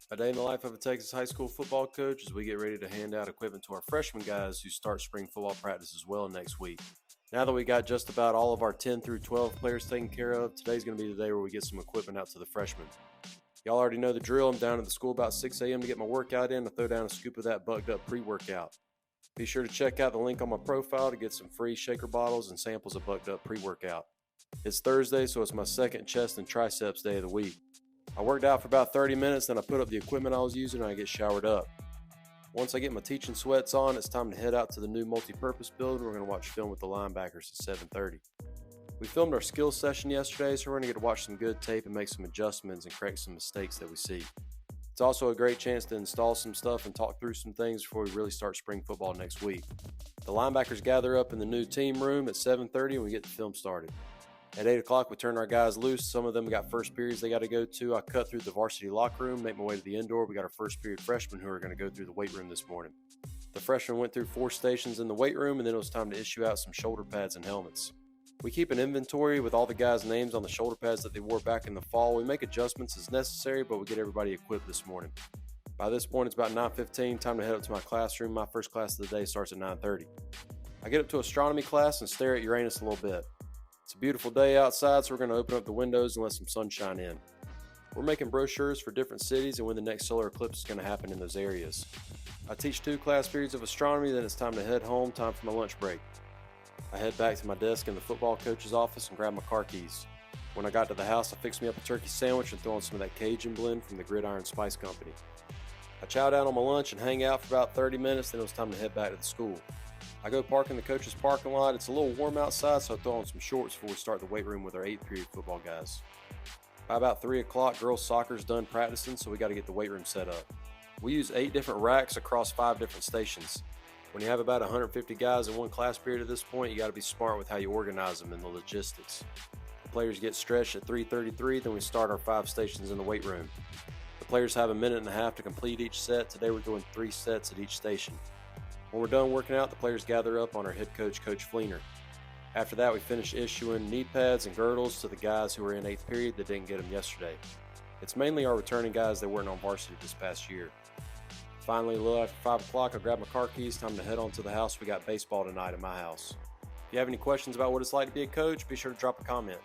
A day in the life of a Texas high school football coach as we get ready to hand out equipment to our freshman guys who start spring football practice as well next week. Now that we got just about all of our 10 through 12 players taken care of, today's going to be the day where we get some equipment out to the freshmen. Y'all already know the drill. I'm down at the school about 6 a.m. to get my workout in to throw down a scoop of that bugged up pre-workout. Be sure to check out the link on my profile to get some free shaker bottles and samples of bugged up pre-workout. It's Thursday, so it's my second chest and triceps day of the week. I worked out for about 30 minutes, then I put up the equipment I was using and I get showered up. Once I get my teaching sweats on, it's time to head out to the new multi-purpose building. We're going to watch film with the linebackers at 7:30. We filmed our skills session yesterday, so we're going to get to watch some good tape and make some adjustments and correct some mistakes that we see. It's also a great chance to install some stuff and talk through some things before we really start spring football next week. The linebackers gather up in the new team room at 7:30 and we get the film started. At 8 o'clock, we turn our guys loose. Some of them got first periods they got to go to. I cut through the varsity locker room, make my way to the indoor. We got our first period freshmen who are going to go through the weight room this morning. The freshmen went through 4 stations in the weight room, and then it was time to issue out some shoulder pads and helmets. We keep an inventory with all the guys' names on the shoulder pads that they wore back in the fall. We make adjustments as necessary, but we get everybody equipped this morning. By this point, it's about 9:15, time to head up to my classroom. My first class of the day starts at 9:30. I get up to astronomy class and stare at Uranus a little bit. It's a beautiful day outside, so we're going to open up the windows and let some sunshine in. We're making brochures for different cities and when the next solar eclipse is going to happen in those areas. I teach 2 class periods of astronomy, then it's time to head home, time for my lunch break. I head back to my desk in the football coach's office and grab my car keys. When I got to the house, I fixed me up a turkey sandwich and threw on some of that Cajun blend from the Gridiron Spice Company. I chow down on my lunch and hang out for about 30 minutes, then it was time to head back to the school. I go park in the coach's parking lot. It's a little warm outside, so I throw on some shorts before we start the weight room with our 8th period football guys. By about 3 o'clock, girls soccer's done practicing, so we got to get the weight room set up. We use 8 different racks across 5 different stations. When you have about 150 guys in one class period at this point, you got to be smart with how you organize them and the logistics. The players get stretched at 3:33, then we start our 5 stations in the weight room. The players have a minute and a half to complete each set. Today we're doing 3 sets at each station. When we're done working out, the players gather up on our head coach, Coach Fleener. After that, we finish issuing knee pads and girdles to the guys who were in 8th period that didn't get them yesterday. It's mainly our returning guys that weren't on varsity this past year. Finally, a little after 5 o'clock, I grab my car keys, time to head on to the house. We got baseball tonight at my house. If you have any questions about what it's like to be a coach, be sure to drop a comment.